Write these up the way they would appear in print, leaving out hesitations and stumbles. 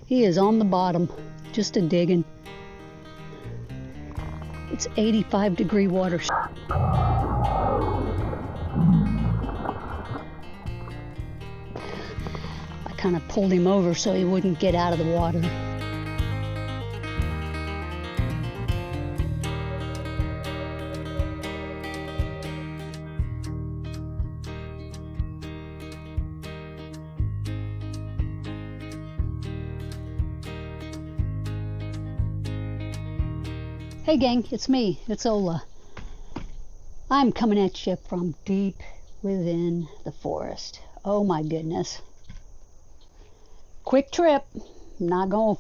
He is on the bottom, just a digging. It's 85-degree water. I kind of pulled him over so he wouldn't get out of the water. Hey gang, it's me, it's Ola. I'm coming at you from deep within the forest. Oh my goodness. Quick trip, I'm not gonna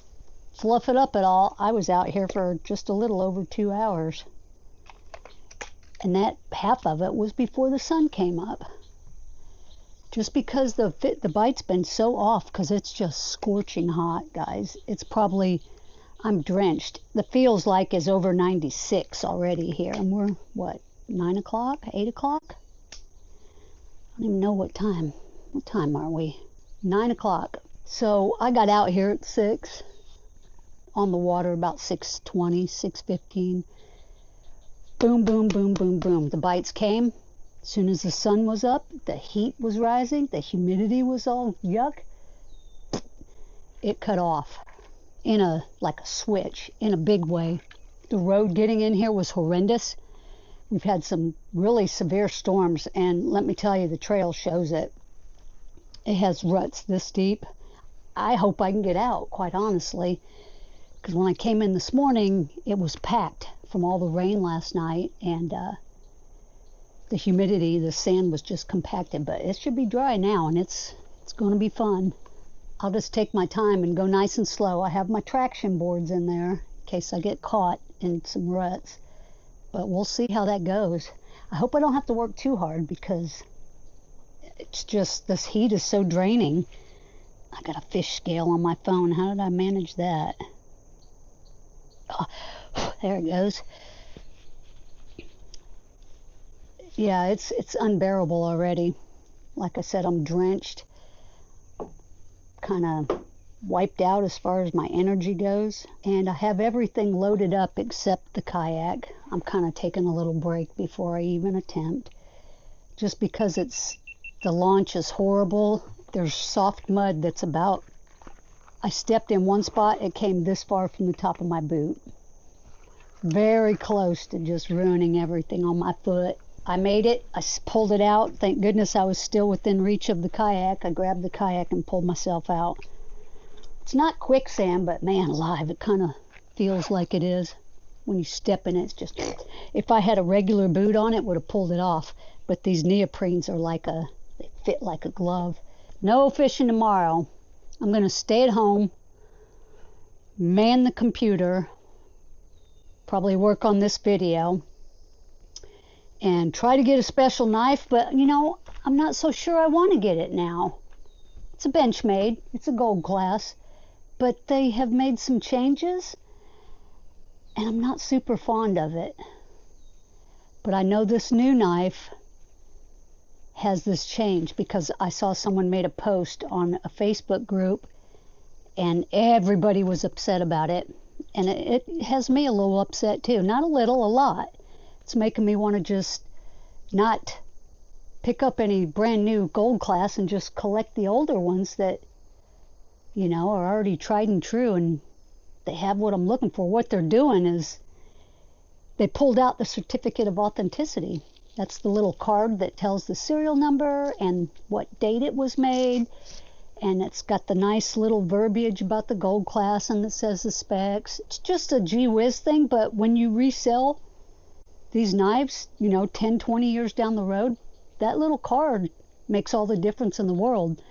fluff it up at all. I was out here for just a little over 2 hours. And that half of it was before the sun came up. Just because the bite's been so off, because it's just scorching hot, guys. It's probably, I'm drenched. The feels like is over 96 already here. And we're, what, 9 o'clock? 8 o'clock? I don't even know what time. What time are we? 9 o'clock. So I got out here at 6. On the water about 6:20, 6:15. Boom, boom, boom, boom, boom. The bites came. As soon as the sun was up, the heat was rising, the humidity was all yuck. It cut off. Like a switch, in a big way. The road getting in here was horrendous. We've had some really severe storms, and let me tell you, the trail shows it. It has ruts this deep. I hope I can get out, quite honestly, because when I came in this morning, it was packed from all the rain last night, and the humidity, the sand was just compacted, but it should be dry now, and it's going to be fun. I'll just take my time and go nice and slow. I have my traction boards in there in case I get caught in some ruts. But we'll see how that goes. I hope I don't have to work too hard because it's just, this heat is so draining. I got a fish scale on my phone. How did I manage that? Oh, there it goes. Yeah, it's unbearable already. Like I said, I'm drenched. Kind of wiped out as far as my energy goes, and I have everything loaded up except the kayak. I'm kind of taking a little break before I even attempt, just because the launch is horrible. There's soft mud that's about, I stepped in one spot, it came this far from the top of my boot, very close to just ruining everything on my foot. I made it. I pulled it out. Thank goodness I was still within reach of the kayak. I grabbed the kayak and pulled myself out. It's not quicksand, but man alive, it kind of feels like it is. When you step in it, it's just, if I had a regular boot on, it would have pulled it off. But these neoprenes are they fit like a glove. No fishing tomorrow. I'm going to stay at home, man the computer, probably work on this video, and try to get a special knife, but you know, I'm not so sure I want to get it now. It's a Benchmade, it's a gold class, but they have made some changes, and I'm not super fond of it. But I know this new knife has this change because I saw someone made a post on a Facebook group, and everybody was upset about it, and it has me a little upset too. Not a little, a lot. It's making me want to just not pick up any brand new gold class and just collect the older ones that, you know, are already tried and true, and they have what I'm looking for. What they're doing is they pulled out the certificate of authenticity. That's the little card that tells the serial number and what date it was made, and it's got the nice little verbiage about the gold class, and it says the specs. It's just a gee whiz thing, but when you resell these knives, you know, 10, 20 years down the road, that little card makes all the difference in the world.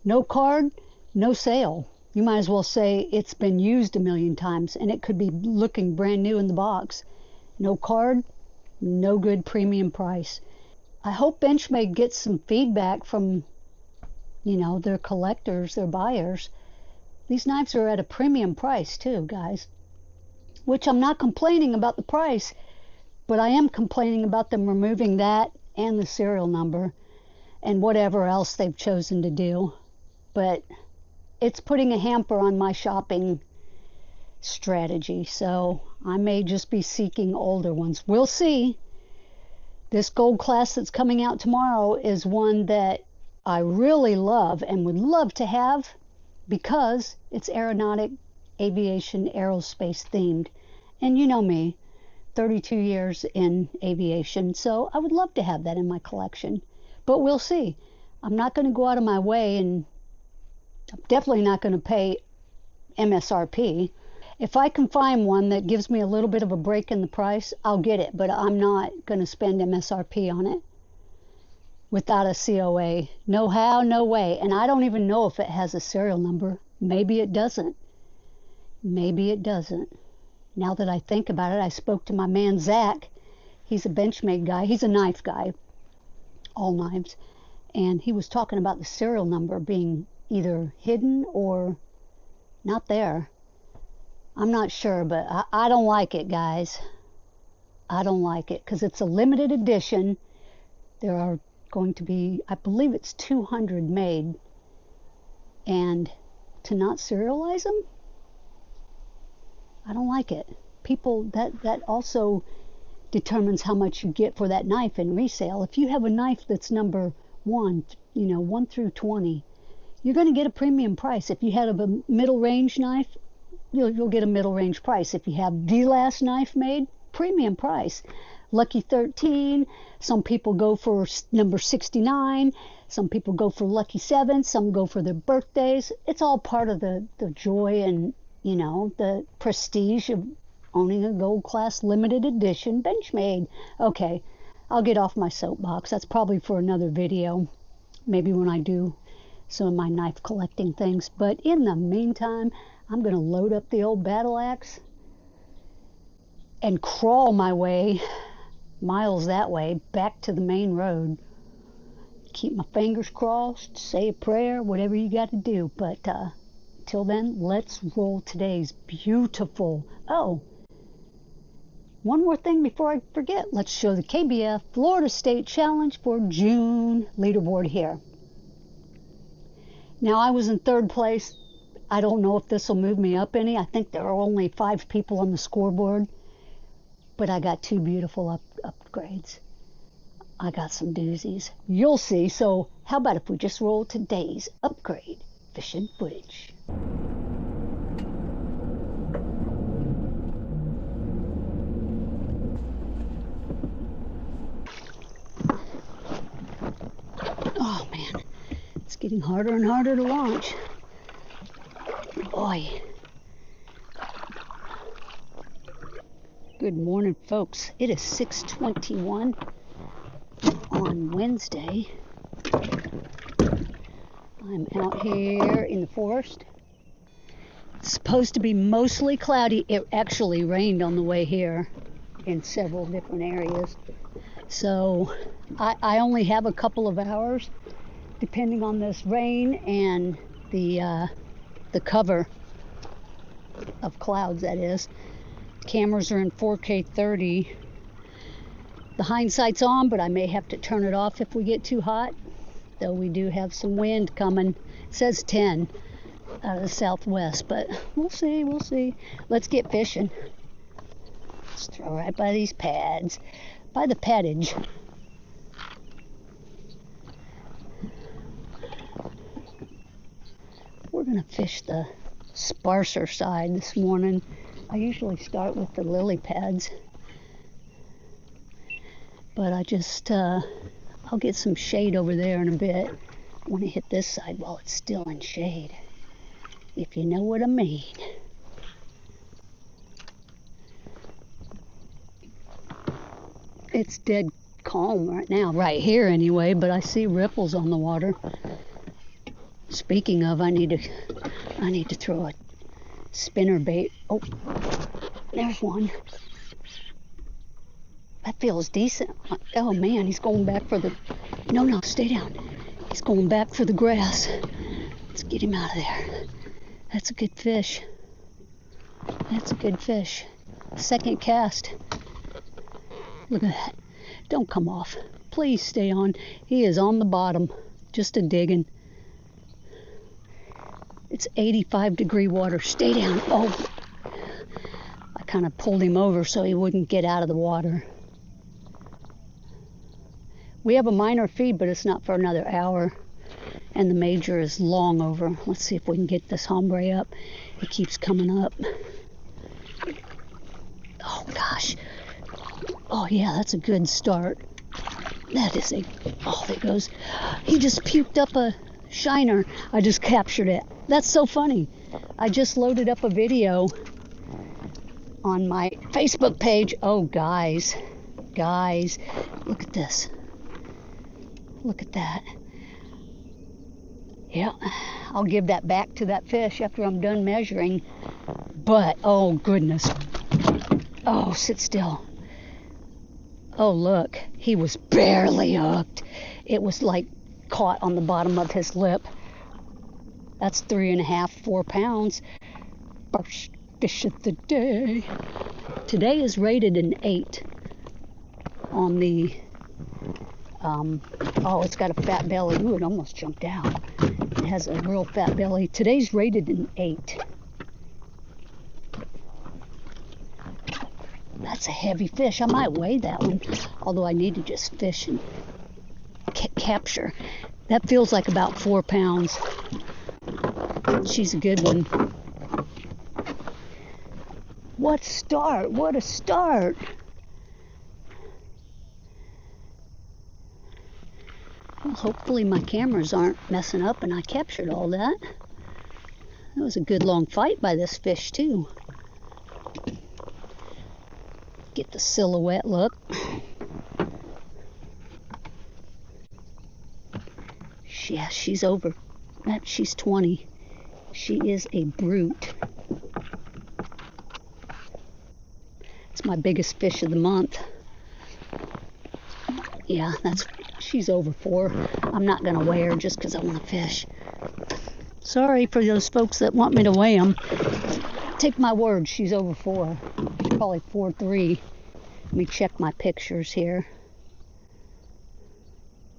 No card, no sale. You might as well say it's been used a million times, and it could be looking brand new in the box. No card, no good premium price. I hope Benchmade gets some feedback from, you know, their collectors, their buyers. These knives are at a premium price too, guys, which I'm not complaining about the price. But I am complaining about them removing that and the serial number and whatever else they've chosen to do. But it's putting a hamper on my shopping strategy, so I may just be seeking older ones. We'll see. This gold class that's coming out tomorrow is one that I really love and would love to have because it's aeronautic, aviation, aerospace themed. And you know me, 32 years in aviation, so I would love to have that in my collection. But we'll see. I'm not going to go out of my way, and I'm definitely not going to pay MSRP. If I can find one that gives me a little bit of a break in the price, I'll get it, but I'm not going to spend MSRP on it without a COA. No how, no way. And I don't even know if it has a serial number. Maybe it doesn't. Maybe it doesn't. Now that I think about it, I spoke to my man Zach. He's a Benchmade guy. He's a knife guy, all knives. And he was talking about the serial number being either hidden or not there. I'm not sure, but I don't like it, guys. I don't like it because it's a limited edition. There are going to be, I believe it's 200 made. And to not serialize them? I don't like it. People, that also determines how much you get for that knife in resale. If you have a knife that's number 1, 1 through 20, you're going to get a premium price. If you have a middle range knife, you'll get a middle range price. If you have the last knife made, premium price. Lucky 13, some people go for number 69, some people go for lucky 7, some go for their birthdays. It's all part of the joy and, the prestige of owning a gold class limited edition Benchmade. Okay, I'll get off my soapbox. That's probably for another video, maybe when I do some of my knife collecting things. But in the meantime, I'm going to load up the old battle axe and crawl my way miles that way back to the main road. Keep my fingers crossed, say a prayer, whatever you got to do. But till then, let's roll today's beautiful. Oh, one more thing before I forget. Let's show the KBF Florida State Challenge for June leaderboard here. Now, I was in 3rd place. I don't know if this will move me up any. I think there are only 5 people on the scoreboard. But I got 2 beautiful upgrades. I got some doozies. You'll see. So how about if we just roll today's upgrade fishing footage? Oh man, it's getting harder and harder to launch. Boy. Good morning, folks. It is 6:21 on Wednesday. I'm out here in the forest. It's supposed to be mostly cloudy. It actually rained on the way here in several different areas. So I only have a couple of hours, depending on this rain and the cover of clouds, that is. Cameras are in 4K 30. The hindsight's on, but I may have to turn it off if we get too hot. Though we do have some wind coming. It says 10 out of the southwest, but we'll see, we'll see. Let's get fishing. Let's throw right by these pads, by the paddage. We're gonna fish the sparser side this morning. I usually start with the lily pads, but I just, I'll get some shade over there in a bit. I want to hit this side while it's still in shade, if you know what I mean. It's dead calm right now, right here anyway, but I see ripples on the water. Speaking of, I need to throw a spinner bait. Oh, there's one. That feels decent. Oh man, he's going back for the... No, stay down. He's going back for the grass. Let's get him out of there. That's a good fish. That's a good fish. Second cast. Look at that. Don't come off. Please stay on. He is on the bottom. Just a digging. It's 85-degree water. Stay down. Oh, I kind of pulled him over so he wouldn't get out of the water. We have a minor feed, but it's not for another hour. And the major is long over. Let's see if we can get this hombre up. He keeps coming up. Oh, gosh. Oh, yeah, that's a good start. That is a... Oh, there goes. He just puked up a shiner. I just captured it. That's so funny. I just loaded up a video on my Facebook page. Oh, guys. Guys, look at this. Look at that. Yeah, I'll give that back to that fish after I'm done measuring. But, oh, goodness. Oh, sit still. Oh, look. He was barely hooked. It was like caught on the bottom of his lip. That's 3.5, 4 pounds. First fish of the day. Today is rated an 8 on the... oh, it's got a fat belly. Ooh, it almost jumped out. It has a real fat belly. Today's rated an 8. That's a heavy fish. I might weigh that one, although I need to just fish and capture. That feels like about 4 pounds. She's a good one. What start? What a start. Well, hopefully my cameras aren't messing up and I captured all that. That was a good long fight by this fish too. Get the silhouette look. Yeah, she's over. She's 20. She is a brute. It's my biggest fish of the month. Yeah, she's over 4. I'm not going to weigh her just because I want to fish. Sorry for those folks that want me to weigh them. Take my word, she's over 4. She's probably 4.3. Let me check my pictures here.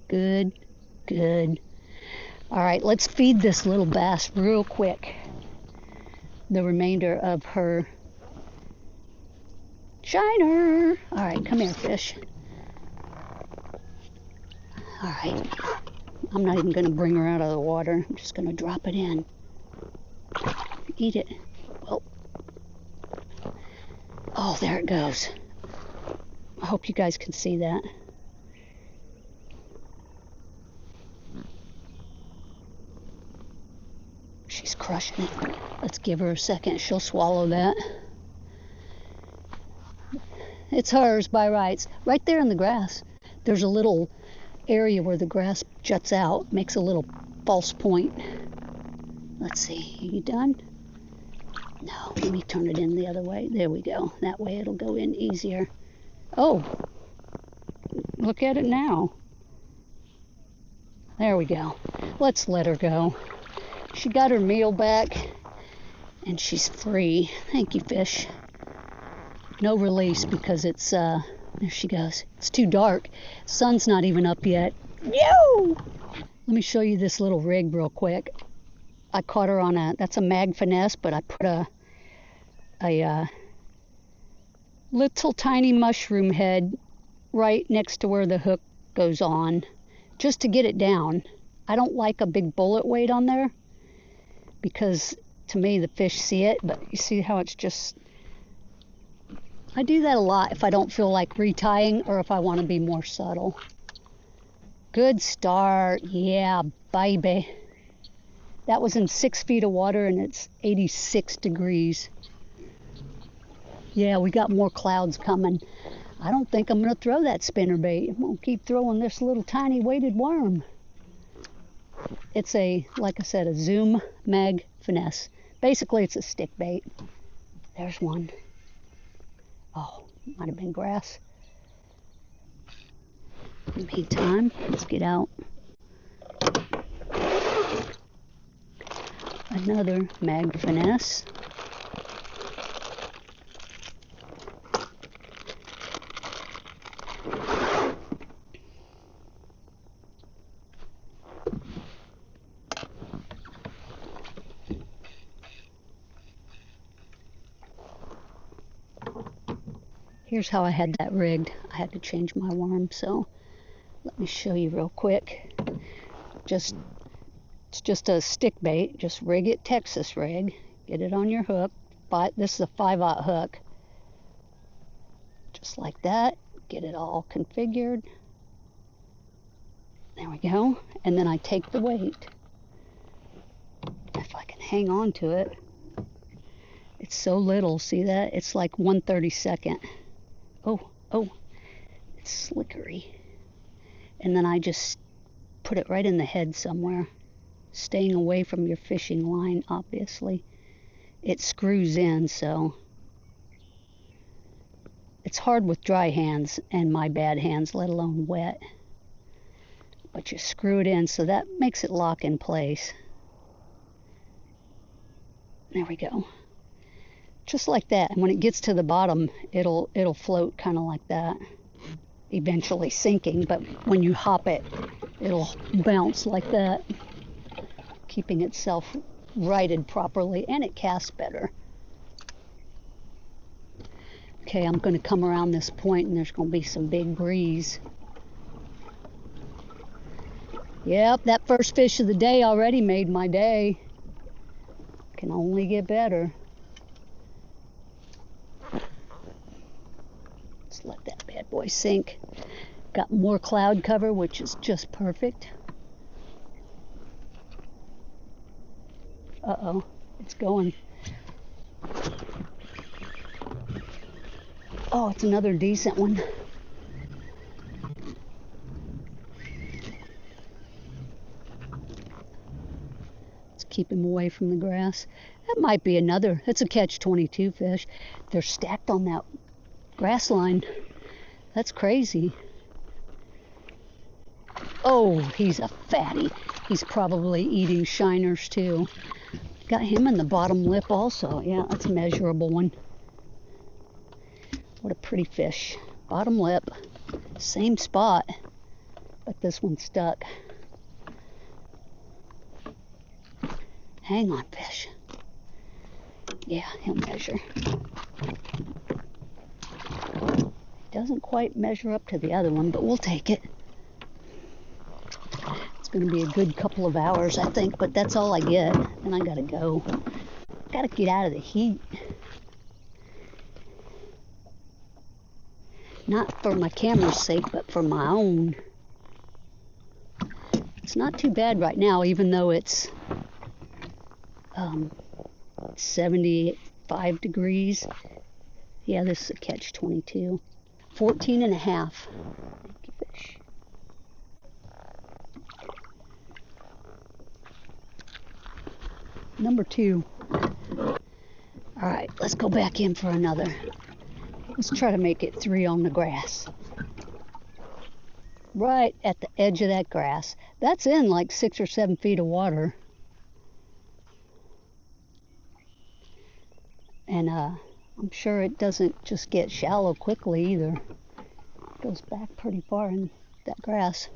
Good, good. All right, let's feed this little bass real quick. The remainder of her shiner. All right, come here, fish. All right, I'm not even going to bring her out of the water. I'm just going to drop it in. Eat it. Oh, there it goes. I hope you guys can see that. She's crushing it. Let's give her a second. She'll swallow that. It's hers by rights. Right there in the grass. There's a little area where the grass juts out, makes a little false point. Let's see. Are you done? No, let me turn it in the other way. There we go. That way it'll go in easier. Oh, look at it now. There we go. Let's let her go. She got her meal back, and she's free. Thank you, fish. No release because it's, there she goes. It's too dark. Sun's not even up yet. Yo! Let me show you this little rig real quick. I caught her on that's a mag finesse, but I put a little tiny mushroom head right next to where the hook goes on, just to get it down. I don't like a big bullet weight on there, because to me the fish see it, but you see how it's just... I do that a lot if I don't feel like retying or if I want to be more subtle. Good start. Yeah, baby. That was in 6 feet of water and it's 86 degrees. Yeah, we got more clouds coming. I don't think I'm going to throw that spinnerbait. I'm going to keep throwing this little tiny weighted worm. It's like I said, a Zoom mag finesse. Basically, it's a stick bait. There's one. Oh, might have been grass. In the meantime, let's get out another mag finesse. Here's how I had that rigged. I had to change my worm, so let me show you real quick. It's just a stick bait. Just rig it Texas rig. Get it on your hook. This is a 5/0 hook. Just like that. Get it all configured. There we go. And then I take the weight. If I can hang on to it. It's so little. See that? It's like 1/32. Oh, it's slickery. And then I just put it right in the head somewhere, staying away from your fishing line, obviously. It screws in, so it's hard with dry hands and my bad hands, let alone wet. But you screw it in, so that makes it lock in place. There we go. Just like that. And when it gets to the bottom, it'll float kind of like that, eventually sinking. But when you hop it, it'll bounce like that, keeping itself righted properly, and it casts better. Okay, I'm going to come around this point, and there's going to be some big breeze. Yep, that first fish of the day already made my day. Can only get better. Let's let that bad boy sink. Got more cloud cover, which is just perfect. Uh-oh, it's going. Oh, it's another decent one. Let's keep him away from the grass. That might be another. It's a catch-22 fish. They're stacked on that grass line. That's crazy. Oh, he's a fatty. He's probably eating shiners too. Got him in the bottom lip also. Yeah, that's a measurable one. What a pretty fish. Bottom lip. Same spot, but this one stuck. Hang on, fish. Yeah, he'll measure. Doesn't quite measure up to the other one, but we'll take it. It's going to be a good couple of hours, I think, but that's all I get. And I got to go. Got to get out of the heat. Not for my camera's sake, but for my own. It's not too bad right now, even though it's 75 degrees. Yeah, this is a catch-22. 14 and a half. Thank you, fish. Number 2. All right, let's go back in for another. Let's try to make it 3 on the grass. Right at the edge of that grass. That's in like 6 or 7 feet of water. And I'm sure it doesn't just get shallow quickly either. It goes back pretty far in that grass.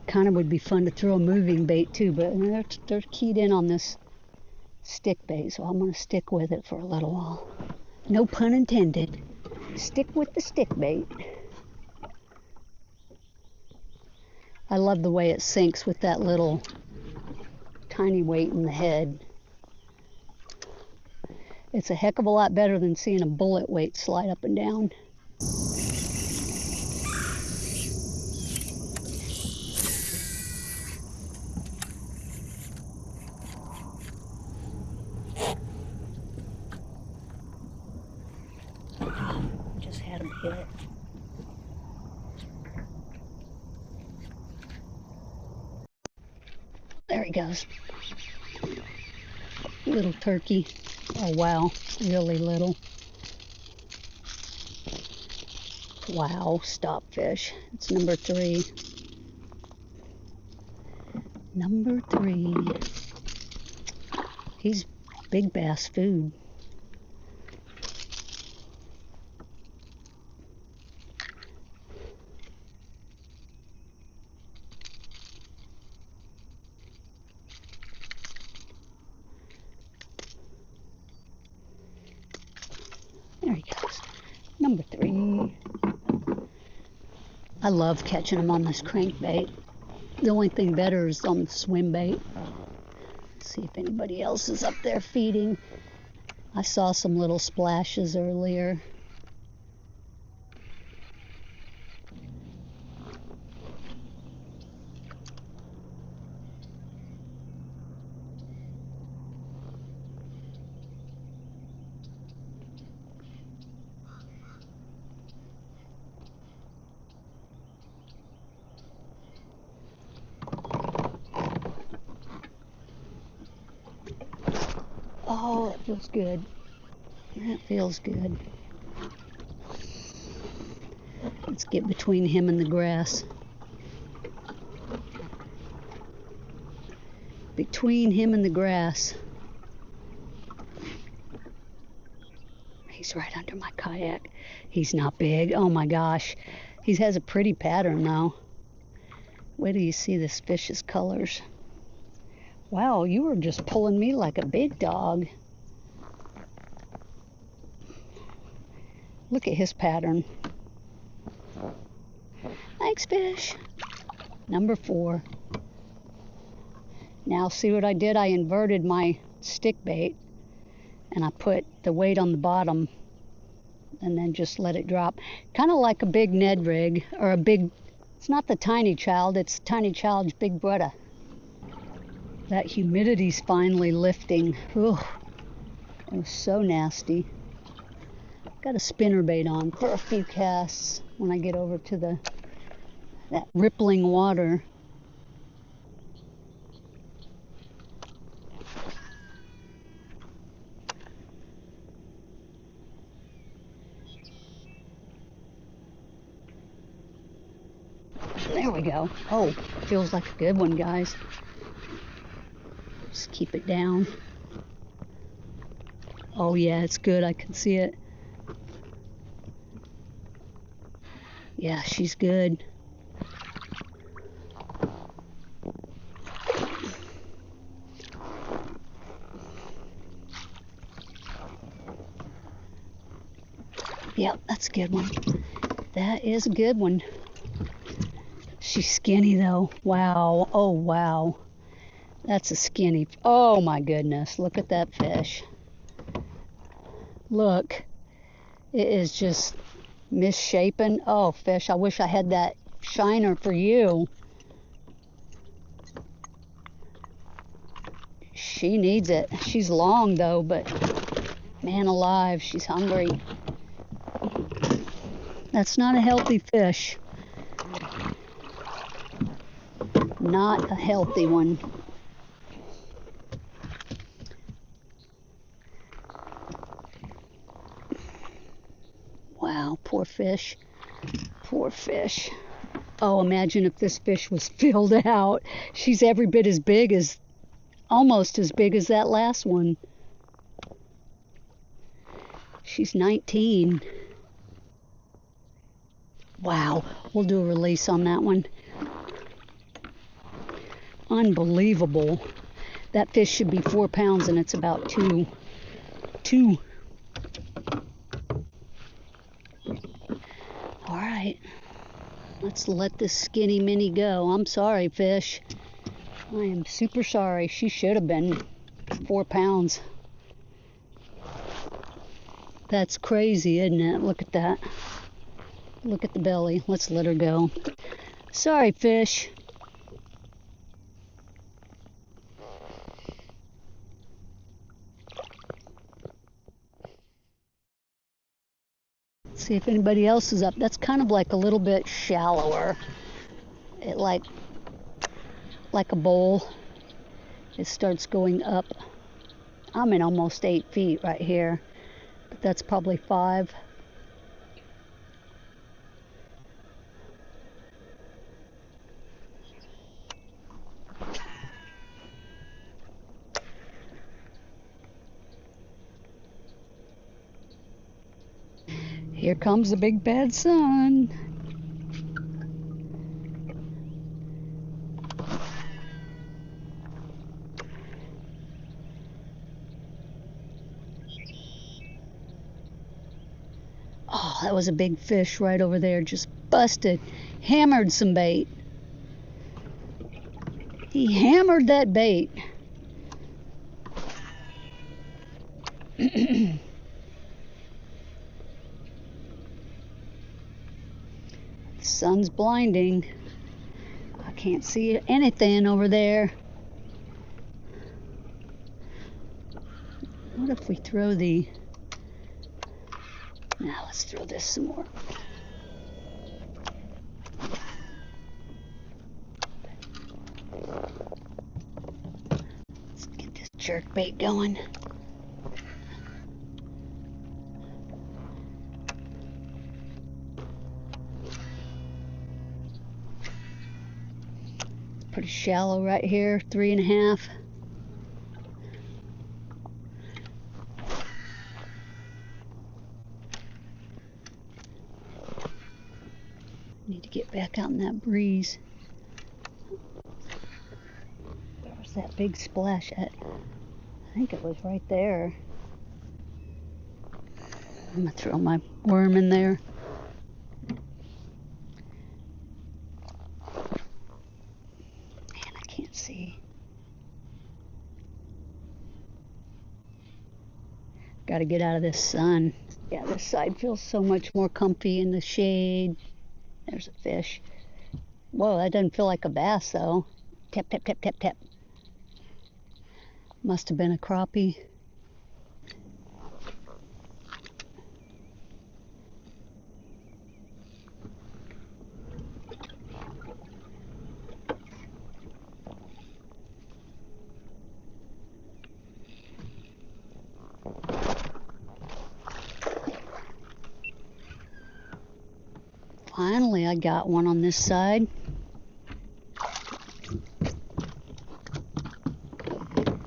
Kind of would be fun to throw a moving bait too, but they're keyed in on this stick bait, so I'm going to stick with it for a little while. No pun intended. Stick with the stick bait. I love the way it sinks with that little tiny weight in the head. It's a heck of a lot better than seeing a bullet weight slide up and down. Just had him hit. There he goes. Little turkey. Oh wow, really little. Wow, stop fish. It's number 3. Number 3. He's big bass food. I love catching them on this crankbait. The only thing better is on the swim bait. Let's see if anybody else is up there feeding. I saw some little splashes earlier. Oh, that feels good. That feels good. Let's get between him and the grass. Between him and the grass. He's right under my kayak. He's not big. Oh my gosh. He has a pretty pattern though. Wait till you see this fish's colors. Wow, you were just pulling me like a big dog. Look at his pattern. Thanks, fish. Number 4. Now see what I did? I inverted my stick bait and I put the weight on the bottom and then just let it drop. Kind of like a big Ned rig or a big, it's not the tiny child, it's tiny child's big brother. That humidity's finally lifting. Ugh, it was so nasty. Got a spinnerbait on for a few casts when I get over to that rippling water. There we go. Oh, feels like a good one, guys. Just keep it down. Oh yeah, it's good. I can see it. Yeah, she's good. Yep, that's a good one. That is a good one. She's skinny though. Wow. Oh wow. That's a skinny. Oh my goodness. Look at that fish. Look. It is just misshapen. Oh, fish, I wish I had that shiner for you. She needs it. She's long though, but man alive, she's hungry. That's not a healthy fish. Not a healthy one. Wow, poor fish. Poor fish. Oh, imagine if this fish was filled out. She's every bit as big as, almost as big as that last one. She's 19. Wow, we'll do a release on that one. Unbelievable. That fish should be 4 pounds and it's about 2. All right, let's let this skinny mini go. I'm sorry, fish. I am super sorry. She should have been 4 pounds. That's crazy, isn't it? Look at that. Look at the belly. Let's let her go. Sorry, fish. See if anybody else is up. That's kind of like a little bit shallower. It like a bowl. It starts going up. I'm in almost 8 feet right here, but that's probably 5. Here comes the big bad sun. Oh, that was a big fish right over there. Just busted. Hammered some bait. He hammered that bait. The sun's blinding. I can't see anything over there. What if we throw the... Now let's throw this some more. Let's get this jerk bait going. Pretty shallow right here, 3.5. Need to get back out in that breeze. Where was that big splash at? I think it was right there. I'm gonna throw my worm in there. Man, I can't see. Gotta get out of this sun. Yeah, this side feels so much more comfy in the shade. There's a fish. Whoa, that doesn't feel like a bass though. Tap, tap, tap, tap, tap. Must have been a crappie. Finally, I got one on this side.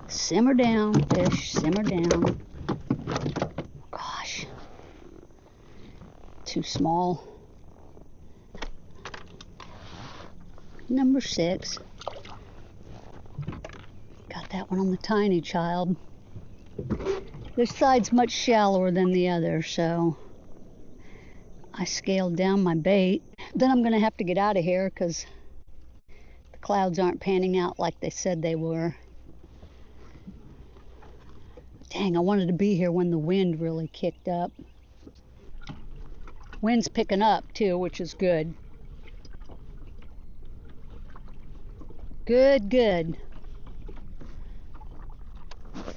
Simmer down, fish, simmer down. Gosh, too small. Number 6. Got that one on the tiny child. This side's much shallower than the other, so I scaled down my bait. Then I'm gonna have to get out of here because the clouds aren't panning out like they said they were. Dang, I wanted to be here when the wind really kicked up. Wind's picking up too, which is good. Good, good.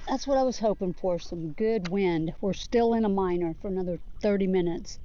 That's what I was hoping for, some good wind. We're still in a minor for another 30 minutes.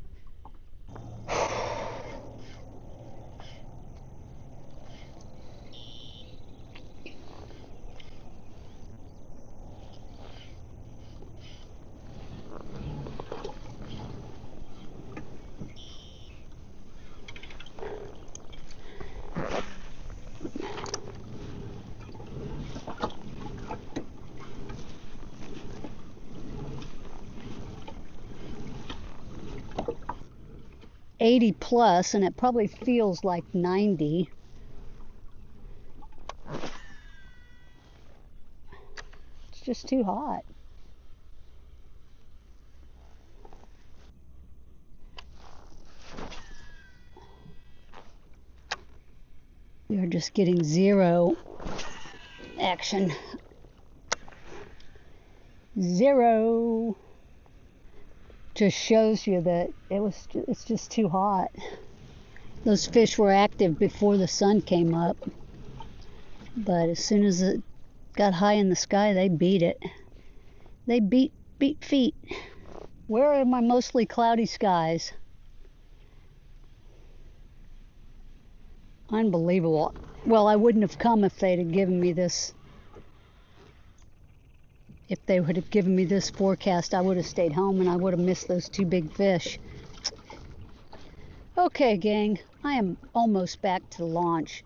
$80 plus, and it probably feels like 90. It's just too hot. We are just getting zero action. Zero. Just shows you that it's just too hot. Those fish were active before the sun came up, but as soon as it got high in the sky, they beat it. They beat feet. Where are my mostly cloudy skies? Unbelievable. Well, I wouldn't have come if they'd have given me this. If they would have given me this forecast, I would have stayed home and I would have missed those 2 big fish. Okay, gang, I am almost back to the launch.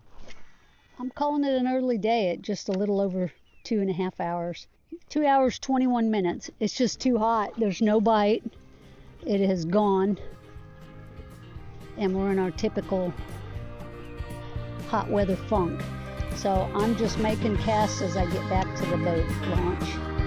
I'm calling it an early day at just a little over 2.5 hours. 2 hours, 21 minutes. It's just too hot. There's no bite. It has gone. And we're in our typical hot weather funk. So I'm just making casts as I get back to the boat launch.